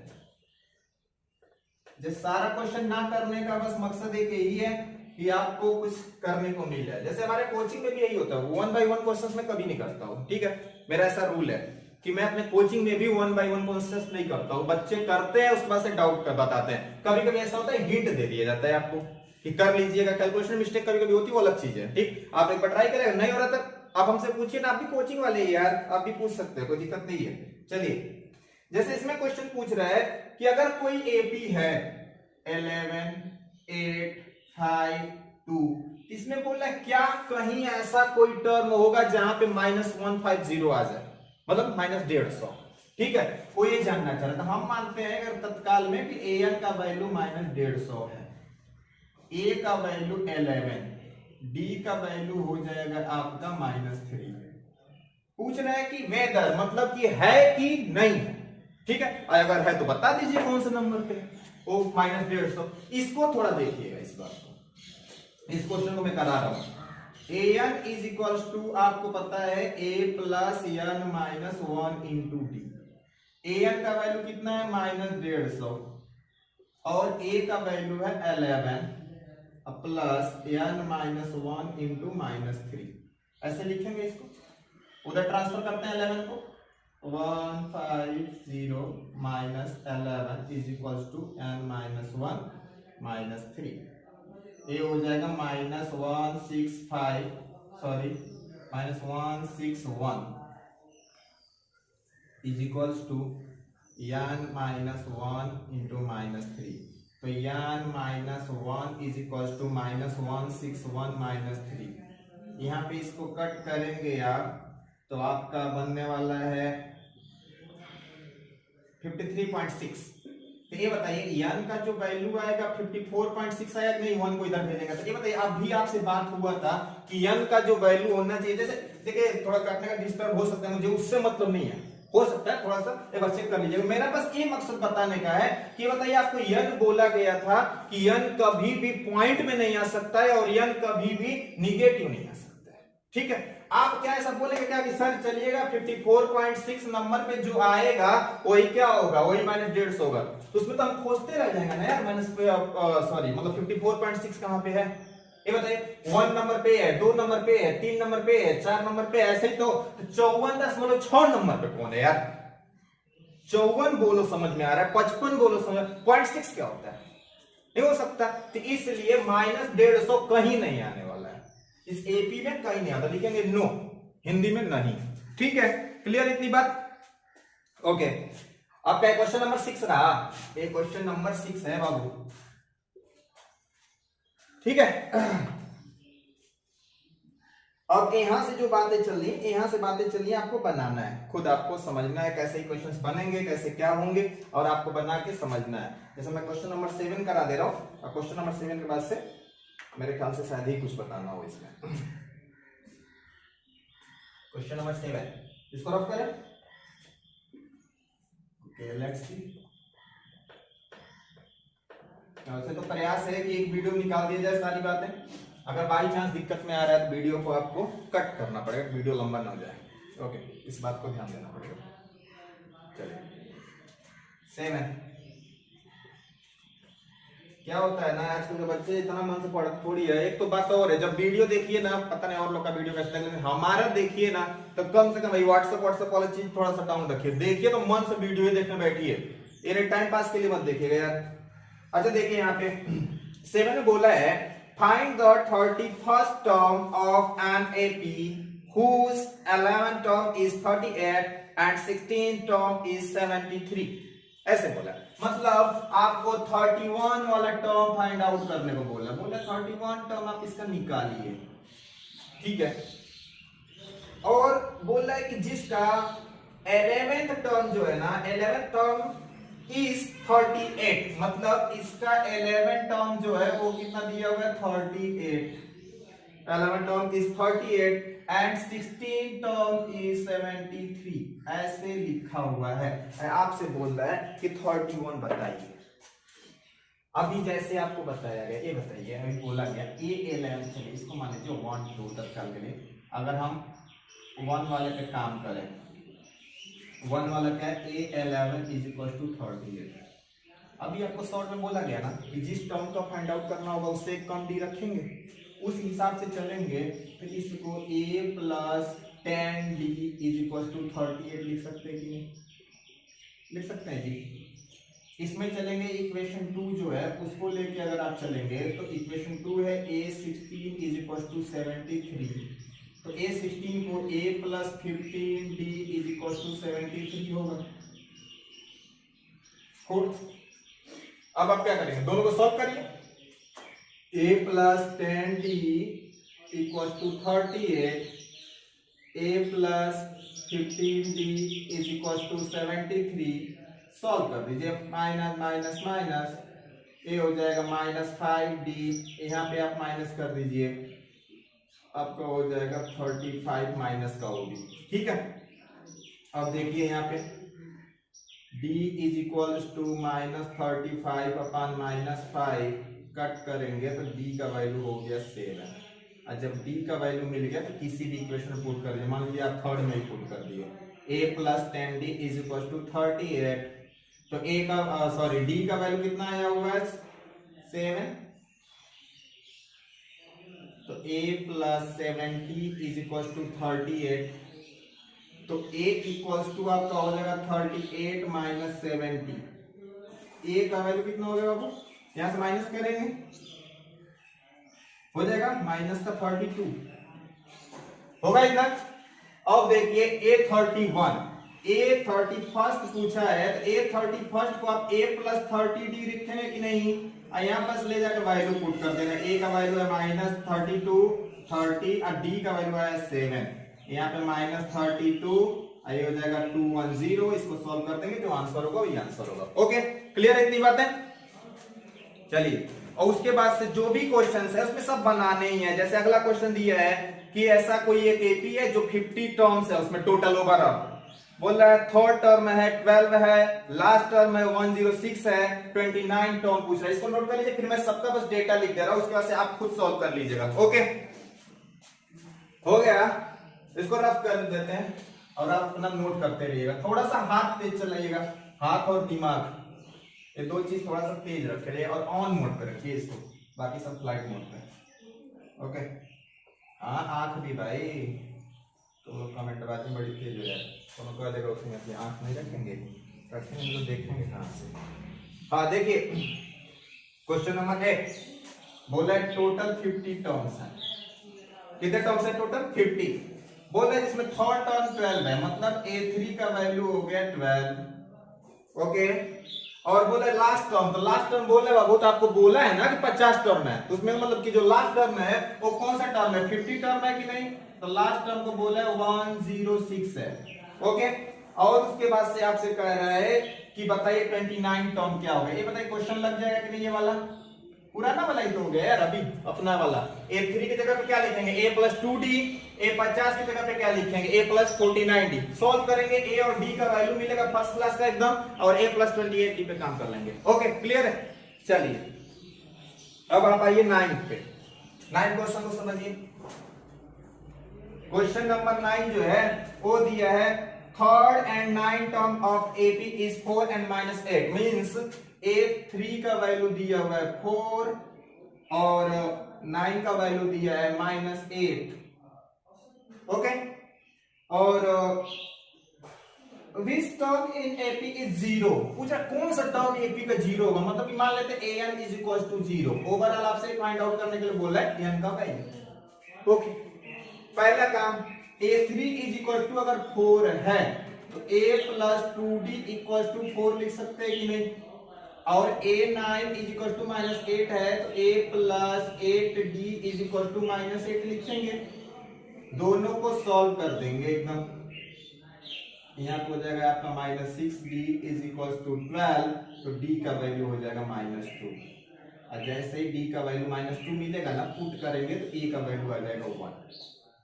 जैसे सारा क्वेश्चन ना करने का बस मकसद एक यही है कि आपको कुछ करने को मिल जाए। जैसे हमारे कोचिंग में भी यही होता है, 1 बाय 1 क्वेश्चन में कभी नहीं करता हूं, ठीक है? मेरा ऐसा रूल है कि मैं अपने कोचिंग में भी 1 बाय 1 क्वेश्चन नहीं करता हूं। बच्चे करते हैं, उसके बाद से डाउट कर बताते हैं। कभी कभी ऐसा होता है हिंट दे दिया जाता है आपको कि कर लीजिएगा, कैलकुलेशन मिस्टेक कभी कभी होती है, वो अलग चीज है, ठीक? आप एक बार ट्राई करेगा, नहीं हो रहा था आप हमसे पूछिए ना, आप भी कोचिंग वाले यार, आप भी पूछ सकते हैं, कोई दिक्कत नहीं है। चलिए, जैसे इसमें क्वेश्चन पूछ रहा है कि अगर कोई एपी है 11 8 5 2, इसमें बोल रहा है क्या कहीं ऐसा कोई टर्म होगा जहां पे -150 आ जाए, मतलब -150, ठीक है? वो ये जानना चाह रहा था। हम मानते हैं अगर तत्काल में कि an का वैल्यू -150 है, a का वैल्यू 11, d का वैल्यू हो जाएगा आपका -3। पूछ रहा है कि वेदर मतलब कि है कि नहीं, ठीक है? अगर है तो बता दीजिए कौन से नंबर पे वो -150। इसको थोड़ा देखिएगा, इस बात को, इस क्वेश्चन को मैं करा रहा हूं। an इज इक्वल्स टू, आपको पता है a plus n minus 1 into डी। an का वैल्यू कितना है? -150 और a का वैल्यू है 11 प्लस n माइनस 1 इंटू -3। ऐसे लिखेंगे इसको, उधर ट्रांसफर करते हैं 11 को, 150 minus 11 is equals to n minus 1 minus 3। ये हो जाएगा -165, sorry -161 is equals to n minus 1 into -3। तो n minus 1 is equals to -161 minus 3। यहाँ पे इसको कट करेंगे आप तो आपका बनने वाला है 53.6। तो ये बताइए n का जो वैल्यू आएगा 54.6 आया कि नहीं? 1 को इधर भेजेंगे तो ये बताइए, अभी आपसे बात हुआ था कि n का जो वैल्यू होना चाहिए, जैसे देखिए थोड़ा काटने का डिस्टर्ब हो सकता है, मुझे उससे मतलब नहीं है, हो सकता है थोड़ा सा एक बार चेक कर लीजिएगा। मेरा बस ये मकसद बताने का है कि बताइए आपको n बोला गया था कि n कभी भी पॉइंट में नहीं आ सकता है और n कभी भी निगेटिव नहीं आ सकता है, ठीक है? आप क्या ऐसा बोलेंगे क्या कि सर चलिएगा 54.6 नंबर पे जो आएगा वही क्या होगा? वही -150 होगा, तो उसमें तो हम खोजते रह जाएंगे ना यार। सॉरी मतलब 54.6 कहां पे है ये बताइए? 1 नंबर पे है, 2 नंबर पे है, 3 नंबर पे है, 4 नंबर पे, ऐसे ही तो 54.6 नंबर पे कौन है यार? 54 बोलो समझ में आ रहा है, 55 बोलो समझ, 0.6 क्या होता है? नहीं हो सकता। तो इसलिए -150 कहीं नहीं आने वाला है, इस एपी में कहीं नहीं आता, लिखेंगे नो, हिंदी में नहीं, ठीक है? क्लियर इतनी बात? ओके, आपका क्वेश्चन नंबर 6 रहा, ये क्वेश्चन नंबर 6 है बाबू, ठीक है? अब यहां से जो बातें चली, यहां से बातें चली आपको बनाना है, खुद आपको समझना है कैसे ही क्वेश्चंस बनेंगे, कैसे क्या होंगे, और आपको बना के समझना है। जैसे मैं क्वेश्चन नंबर 7 करा दे रहा हूं, और क्वेश्चन नंबर 7 के बाद से मेरे ख्याल से शायद ही कुछ बताना हो इसमें। क्वेश्चन नंबर 7, इसको रफ करें। Okay, let's see. वैसे तो प्रयास है कि एक वीडियो निकाल दिया जाए सारी बातें, अगर बाई चांस दिक्कत में आ रहा है तो वीडियो को आपको कट करना पड़ेगा, वीडियो लंबा ना हो जाए। ओके, इस बात को ध्यान देना पड़ेगा। चलिए 7, क्या होता है ना, आजकल के बच्चे इतना मन से पढ़ते थोड़ी है। एक तो बात और है, जब वीडियो देखिए ना, पता नहीं और लोग का वीडियो कैसे लगे, हमारा देखिए ना तो कम से कम भाई व्हाट्सएप वाला चीज थोड़ा सा डाउन रखिए, देखिए तो मन से वीडियो ही देखने बैठिए, ये टाइम पास के लिए मत देखिएगा यार। अच्छा देखिए यहाँ पे 7 में बोला है find the 31st term of an AP whose 11th term is 38 and 16th term is 73। ऐसे बोला, मतलब आपको 31 वाला टर्म फाइंड आउट करने को बोला 31 टर्म आप इसका निकालिए, ठीक है। और बोल रहा है कि जिसका 11th टर्म जो है ना, 11th टर्म इज 38, मतलब इसका 11th टर्म जो है वो कितना दिया हुआ है 38, 11th term is 38 and 16 term is 73, ऐसे लिखा हुआ है। आपसे बोल रहा है कि 31 बताइए। अभी जैसे आपको बताया गया, ये बताइए, अभी बोला गया A11 चलिए इसको मान लीजिए 1 2 तत्काल के लिए, अगर हम 1 वाले पे काम करें, 1 वाला क्या है A11 इज इक्वल टू 38। अभी आपको शॉर्ट में बोला गया ना कि जिस टर्म का फाइंड आउट करना होगा उससे एक कम डी रखेंगे, उस हिसाब से चलेंगे तो इसको a plus 10d is equal to 38 लिख सकते हैं कि नहीं, लिख सकते हैं जी। इसमें चलेंगे इक्वेशन 2 जो है उसको लेके अगर आप चलेंगे तो इक्वेशन 2 है a16 इज इक्वल टू 73, तो a16 को a plus 15d is equal to 73 होगा। अब आप क्या करेंगे, दोनों को सॉल्व करिए, a plus 10d equal to 38, a plus 15d is equal to 73, solve कर दीजिए, माइनस माइनस माइनस a हो जाएगा माइनस 5d, यहाँ पे आप माइनस कर दीजिए, आपका हो जाएगा 35 माइनस का होगी, ठीक है। अब देखिए यहाँ पे d is equal to minus 35 upon minus 5 cut करेंगे तो d का वैल्यू हो गया 7, और जब d का वैल्यू मिल गया तो किसी भी इक्वेशन में पुट कर दिए, मान लीजिए आप थर्ड में ही पुट कर दिए, a plus 10d is equal to 38, तो a का सॉरी d का वैल्यू कितना आया हुआ है 7, तो a plus 7d is equal to 38, तो a इक्वल टू आपका हो जाएगा 38 माइनस 70, a का वैल्यू कितना हो गया बाबू, यहां से माइनस करेंगे हो जाएगा माइनस का 32 होगा इतना। अब देखिए A31 पूछा है, तो A31 को आप a प्लस 30d लिखेंगे कि नहीं, यहाँ बस ले जाकर वैल्यू पुट कर देना, a का वैल्यू है माइनस 32 30 और d का वैल्यू है 7, यहाँ पे माइनस 32, ये हो जाएगा 210, इसको सॉल्व कर देंगे, जो आंसर होगा वही आंसर होगा। ओके क्लियर है इतनी बातें, चलिए। और उसके बाद से जो भी क्वेश्चन है उसमें सब बनाने ही है। जैसे अगला क्वेश्चन दिया है कि ऐसा कोई एक एपी है जो 50 टर्म्स है, उसमें टोटल ओवरऑल बोल रहा है, थर्ड टर्म है 12 है, लास्ट टर्म है 106 है, 29 टर्म पूछ रहा है। इसको नोट कर लीजिए, फिर मैं सबका बस डेटा लिख दे रहा हूं, उसके बाद से आप खुद सॉल्व कर लीजिएगा। ओके हो गया, इसको रफ कर देते हैं और आप अपना नोट करते रहिएगा, थोड़ा सा हाथ तेज चलाइएगा, हाथ और दिमाग ये दो चीज थोड़ा सा तेज रखिए और ऑन मोड पे रखिए इसको, बाकी सब फ्लाइट मोड पे। ओके हाँ आंख भी भाई, तो लोग कमेंट बाजी बड़ी तेज हो जाए, तो मैं कह देगा उसमें अपनी आंख नहीं रखेंगे, रखेंगे तो देखेंगे कहां से। हाँ देखिए क्वेश्चन नंबर 1 बोला है टोटल 50 टर्म्स है, कितने टर्म्स है टोटल 50, बोल रहे जिसमें थर्ड टर्म 12 है, मतलब A3 का वैल्यू हो गया 12। ओके और बोले लास्ट टर्म, तो लास्ट टर्म बोले बाबू, तो आपको बोला है ना कि 50 टर्म है, तो उसमें मतलब कि जो लास्ट टर्म है वो कौन सा टर्म है, 50 टर्म है कि नहीं, तो लास्ट टर्म को बोला है 106 है। ओके और उसके बाद से आपसे कह रहा है कि बताइए 29 टर्म क्या होगा, ये बताइए क्वेश्चन लग जाएगा कि नहीं, ये वाला पुराना वाला ही तो हो गया यार, अभी अपना वाला A3 की जगह पे क्या लिखेंगे a प्लस 2d, A50 की जगह पे क्या लिखेंगे a प्लस 49d, सॉल्व करेंगे a और d का वैल्यू मिलेगा फर्स्ट क्लास का एकदम, और a प्लस 28d पे काम कर लेंगे। ओके क्लियर है, चलिए अब आप आइए 9 पे, 9 क्वेश्चन को समझिए। क्वेश्चन नंबर 9 जो है वो दिया है third and 9 term of AP is 4 and -8, means A3 का वैल्यू दिया हुआ है 4 और 9 का वैल्यू दिया है -8। ओके, और which term in AP is 0, पूछा कौन सा टर्म AP का 0 होगा, मतलब कि मान लेते हैं an is equals to 0। Overall आपसे फाइंड आउट करने के लिए बोला है n का वैल्यू। ओके, पहला काम A3 is equals to अगर 4 है तो A plus 2D equals to 4 लिख सकते हैं कि नहीं, और A9 is equals to -8 है तो A plus 8D is equals to -8 लिखेंगे। दोनों को सॉल्व कर देंगे एकदम, यहाँ पे हो जाएगा आपका -6D इज इक्वल टू 12, तो D का वैल्यू हो जाएगा -2। और जैसे ही D का वैल्यू -2 मिलेगा ना, पुट करेंगे तो A का वैल्यू आ जाएगा 1।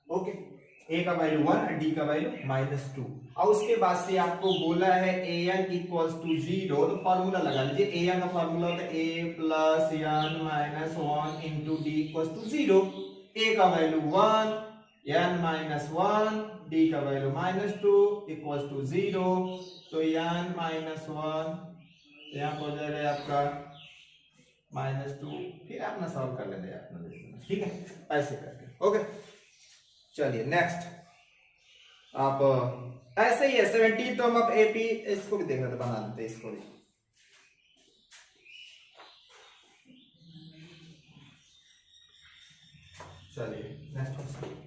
ओके, A का वैल्यू 1 और D का वैल्यू -2। और उसके बाद से आपको बोला है an इक्वल्स टू 0, तो फॉर्मूला लगा लीजिए। an का फॉर्मूला होता है a plus n minus 1 into d equals to 0। a का वैल्यू 1, n माइनस 1, d का वैल्यू -2 इक्वल्स टू 0, तो n माइनस 1 यहाँ हो जाएगा आपका -2। फिर अपना सॉल्व कर लेंगे अपना, ठीक है, ऐसे करके। ओके, चलिए नेक्स्ट, आप ऐसे ही है 17 टर्म ऑफ एपी, इसको भी देख रहे थे, बना देते इसको भी। चलिए नेक्स्ट क्वेश्चन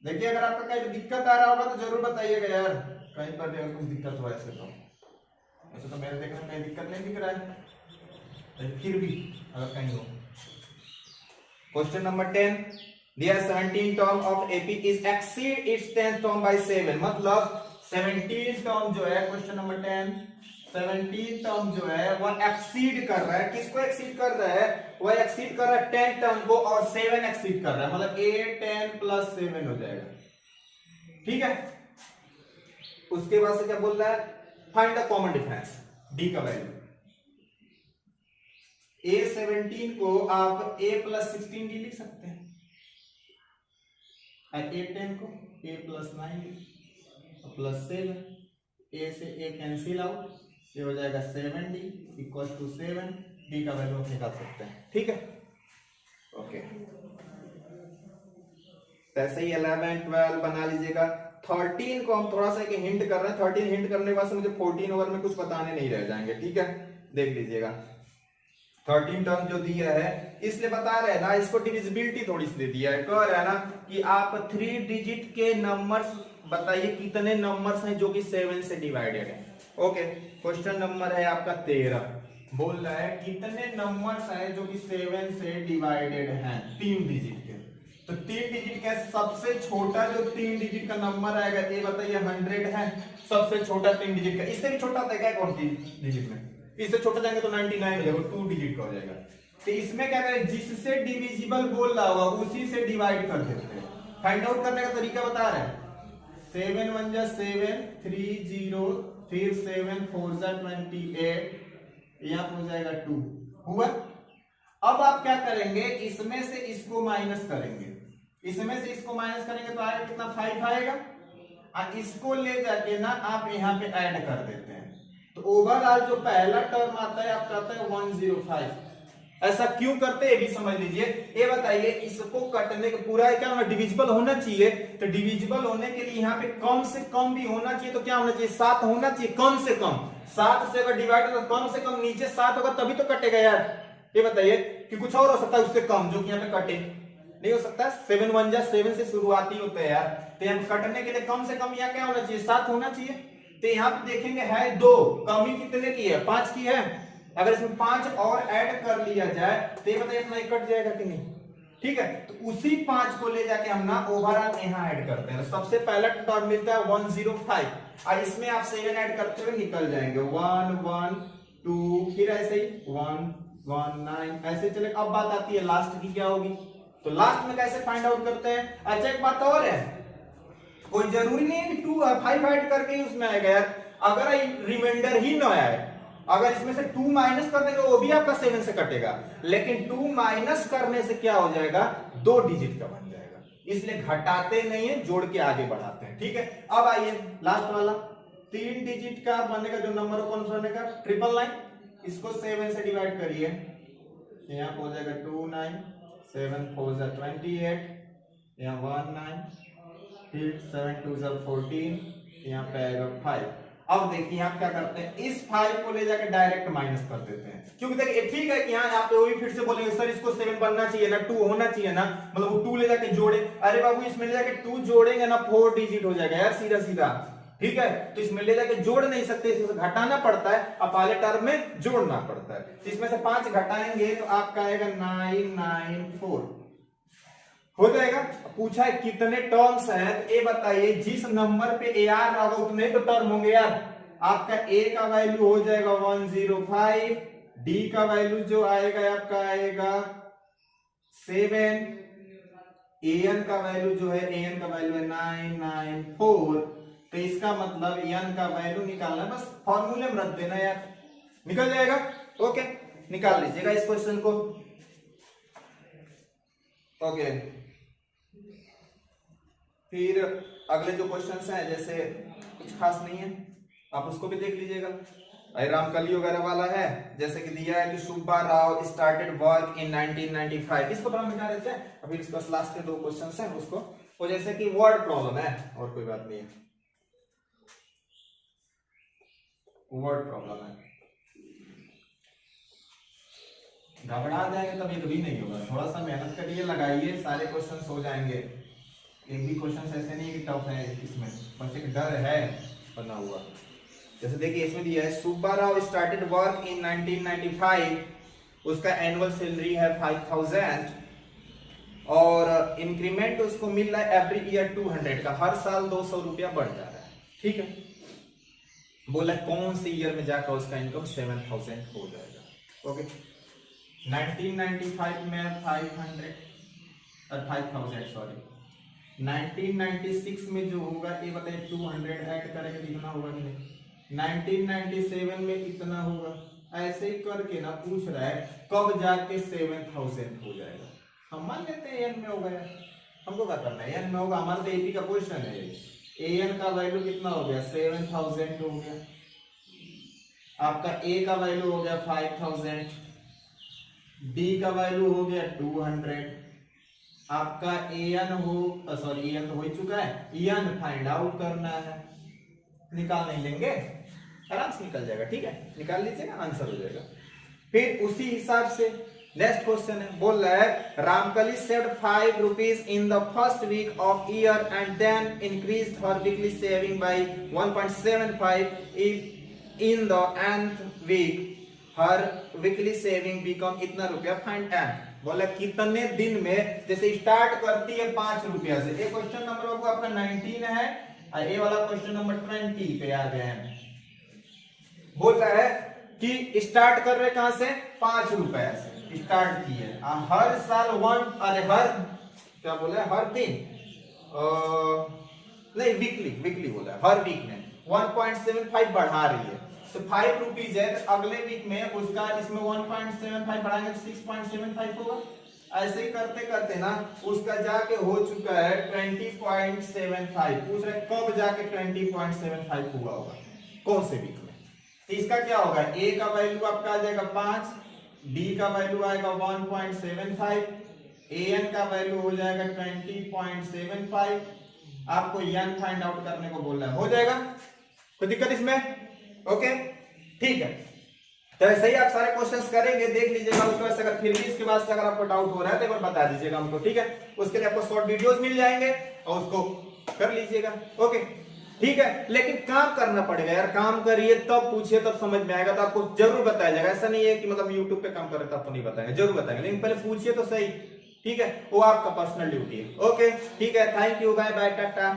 देखिए, अगर आपका कहीं दिक्कत आ रहा होगा तो जरूर बताइएगा यार, कहीं पर भी अगर कुछ दिक्कत हो ऐसे तो मेरे देखने में कहीं दिक्कत नहीं दिख रहा है, फिर भी अगर कहीं हो। Question number 10, There 17 term of AP is exceed its 10th term by 7, मतलब 17 टर्म जो है, क्वेश्चन नंबर 10, 17 टर्म जो है वह एक्सीड कर रहा है। किसको एक्सीड कर रहा है? वह एक्सीड कर रहा है 10 टर्म को, और 7 एक्सीड कर रहा है, मतलब 8 10 प्लस 7 हो जाएगा, ठीक है। उसके बाद से क्या बोल रहा है? Find the common difference, D का वैल्यू। A17 को आप A प्लस 16D लिख सकते हैं, A10 को A प्लस 9 प्लस 7, A से A कैंसिल आउट, ये हो जाएगा 7D इक्वल टू 7, D का वैल्यू आप निकाल सकते हैं, ठीक है। ओके, ऐसे ही 11 12 बना लीजिएगा। 13 को हम थोड़ा सा एक हिंट कर रहे हैं, 13 हिंट करने के बाद से मुझे 14 ओवर में कुछ बताने नहीं रह जाएंगे, ठीक है, देख लीजिएगा। 13 टर्म जो दिया है इसलिए बता रहे हैं ना, इसको डिविजिबिलिटी थोड़ी सी दे दिया है, कह रहा है ना कि आप 3 डिजिट के नंबर्स बताइए कितने नंबर्स हैं जो कि 7 से डिवाइडेड है। ओके, क्वेश्चन नंबर है आपका 13, बोल रहा है कितने नंबर्स हैं जो कि 7 से डिवाइडेड हैं 3 डिजिट के। तो 3 डिजिट का सबसे छोटा जो 3 डिजिट का नंबर आएगा, ये बताइए 100 है, सबसे छोटा 3 डिजिट का। इससे भी छोटा होता है क्या कौन सी डिजिट में? इससे छोटा जाएंगे तो 99 हो जाएगा, 2 डिजिट का हो जाएगा। तो इसमें क्या करें, जिससे डिविजिबल बोल रहा होगा उसी से डिवाइड कर देते हैं। फाइंड आउट करने का तरीका बता रहे हैं, 7 1 जा 7 3 0, फिर 7 4 जा 28, यहाँ हो जाएगा 2 हुआ। अब आप क्या करेंगे, इसमें से इसको माइनस करेंगे, इसमें से इसको माइनस करेंगे तो आएगा कितना, 5 आएगा, और इसको ले जाके ना आप यहाँ पे ऐड कर देते हैं, तो ओवरऑल जो पहला टर्म आता है आपका आता है 105। ऐसा क्यों करते हैं ये भी समझ लीजिए। ये बताइए, इसको कटने का पूरा क्या होना, डिविजिबल होना चाहिए, तो डिविजिबल होने के लिए यहाँ पे कम से कम भी होना चाहिए, तो क्या होना चाहिए, 7 होना चाहिए, कम से कम 7 से अगर डिवाइड तो कम से कम नीचे 7 होगा तभी तो कटेगा यार। ये बताइए कि कुछ और हो सकता है उससे कम जो कि यहाँ पे कटे, नहीं हो सकता। 7 1 जा 7 से शुरुआती होते हैं यार, तो यहाँ कटने के लिए कम से कम यहाँ क्या होना चाहिए, 7 होना चाहिए। तो यहाँ पे देखेंगे है 2, कमी कितने की है, 5 की है। अगर इसमें 5 और ऐड कर लिया जाए तो ये बताइए अपना कट जाएगा कि नहीं, ठीक है। तो उसी 5 को ले जाके हम ना ओवरऑल यहाँ ऐड करते हैं। सबसे पहला टर्म मिलता है 105, और इसमें आप 7 ऐड करते हुए निकल जाएंगे, 1 1 2, फिर ऐसे ही 1 1 9, ऐसे चले। अब बात आती है लास्ट की, क्या होगी, तो लास्ट में कैसे फाइंड आउट करते हैं। अच्छा, एक बात और है, कोई जरूरी नहीं है कि 2 5 ऐड करके ही उसमें आएगा यार। अगर रिमाइंडर ही ना आए, अगर इसमें से 2 माइनस कर देंगे वो भी आपका 7 से कटेगा, लेकिन 2 माइनस करने से क्या हो जाएगा, 2 डिजिट का बन जाएगा। इसलिए घटाते नहीं है, जोड़ के आगे बढ़ाते हैं, ठीक है। अब आइए लास्ट वाला, 3 डिजिट का बनेगा जो नंबर कौन सा बनेगा 999, इसको 7 से डिवाइड करिए, यहाँ हो जाएगा 29, 7 4 जा 28, यहाँ 19, फिर 7 2 जा 14, यहाँ पे आएगा 5। अब देखिए आप क्या करते हैं, इस 5 को ले जाकर डायरेक्ट माइनस कर देते हैं, क्योंकि देखिए ठीक है कि यहाँ पे वो भी फिर से बोलेंगे सर इसको 7 बनना चाहिए ना, 2 होना चाहिए ना, मतलब वो 2 ले जाके जोड़े। अरे बाबू इसमें ले जाके 2 जोड़ेंगे ना 4 डिजिट हो जाएगा यार सीधा सीधा, ठीक है। तो इसमें ले जाके जोड़ नहीं सकते, इसमें घटाना पड़ता है, अब पहले टर्म में जोड़ना पड़ता है। तो इसमें से 5 घटाएंगे तो आपका आएगा 994 हो जाएगा। पूछा है कितने टर्म्स हैं, तो ये बताइए जिस नंबर पे ए आर होगा उतने तो टर्म होंगे यार। आपका ए का वैल्यू हो जाएगा 105, डी का वैल्यू जो आएगा आपका आएगा 7, एन का वैल्यू जो है एन का वैल्यू है 994। तो इसका मतलब एन का वैल्यू निकालना है, बस फॉर्मूले में रख देना यार, निकल जाएगा। ओके निकाल लीजिएगा इस क्वेश्चन को। ओके फिर अगले जो क्वेश्चन हैं जैसे कुछ खास नहीं है, आप उसको भी देख लीजिएगा। रामकली वगैरह वाला है, जैसे कि दिया है कि Subba Rao started work in 1995, इसको थोड़ा मिटा देते हैं। अभी इसका लास्ट के 2 क्वेश्चन हैं उसको, वो जैसे कि वर्ड प्रॉब्लम है और कोई बात नहीं है, वर्ड प्रॉब्लम है। घबरा जाएंगे तब ये कभी नहीं होगा, थोड़ा सा मेहनत करिए, लगाइए, सारे क्वेश्चन हो जाएंगे। एक भी क्वेश्चन ऐसे नहीं कि टफ है इसमें, बस एक डर है बना हुआ। जैसे देखिए इसमें दिया है Subba Rao started work in 1995, उसका एनुअल सैलरी है 5000 और इंक्रीमेंट उसको मिल रहा है एवरी ईयर 200 का, हर साल 200 रुपया बढ़ जा रहा है, ठीक है। बोला कौन से ईयर में जाकर उसका इनकम 7000 हो जाएगा। ओके 1995 में 5000 सॉरी, 1996 में जो होगा ये बताइए 200 ऐड करेंगे कितना होगा कि नहीं, 1997 में कितना होगा, ऐसे ही करके ना पूछ रहा है कब जाके 7000 हो जाएगा। हम मान लेते हैं एन में होगा यार, हमको क्या करना है, एन में होगा, हमारा तो एपी का क्वेश्चन है। एन का वैल्यू कितना हो गया 7000 हो गया, आपका ए का वैल्यू हो गया 5000, डी का वैल्यू हो गया 200, आपका एन हो सॉरी एन तो हो ही चुका है, एन फाइंड आउट करना है, निकाल नहीं लेंगे आराम से निकल जाएगा, ठीक है, निकाल लीजिएगा आंसर हो जाएगा। फिर उसी हिसाब से नेक्स्ट क्वेश्चन है, बोल रहा है Ramkali saved 5 rupees in the first week of year and then increased her weekly saving by 1.75 in the nth week, her weekly saving become इतना रुपया फाइंड एन। बोला कितने दिन में, जैसे स्टार्ट करती है 5 रुपया से, ये क्वेश्चन नंबर बाबू आपका 19 है और ये वाला क्वेश्चन नंबर 20 पे आ गए हैं। बोल रहा है कि स्टार्ट कर रहे कहां से 5 रुपया से स्टार्ट किए, हर साल हर क्या बोला है, हर दिन नहीं वीकली बोला है, हर वीक में 1.75 बढ़ा रही है, तो 5 रुपीज है, तो अगले वीक में उसका इसमें 1.75 बढ़ाएंगे तो 6.75 होगा। ऐसे ही करते करते ना उसका जाके हो चुका है 20.75, पूछ रहे कब जाके 20.75 हुआ होगा, कौन से वीक में। तो इसका क्या होगा, ए का वैल्यू आपका आ जाएगा 5, डी का वैल्यू आएगा 1.75, एन का वैल्यू हो जाएगा 20.75, आपको एन फाइंड आउट करने को बोल रहा है, हो जाएगा, कोई दिक्कत इसमें। ओके ठीक है, तो ऐसे ही आप सारे क्वेश्चंस करेंगे, देख लीजिएगा। उसके बाद अगर फिर भी इसके बाद से अगर आपको डाउट हो रहा है तो एक बार बता दीजिएगा हमको, ठीक है। उसके लिए आपको शॉर्ट वीडियोस मिल जाएंगे और उसको कर लीजिएगा। ओके ठीक है, लेकिन काम करना पड़ेगा यार, काम करिए तब पूछिए तब समझ में आएगा, तो आपको जरूर बताया जाएगा। ऐसा नहीं है कि मतलब यूट्यूब पे काम कर रहे तो आपको नहीं बताएंगे, जरूर बताएंगे, लेकिन पहले पूछिए तो सही, ठीक है, वो आपका पर्सनल ड्यूटी है। ओके ठीक है, thank you, bye bye, Tata.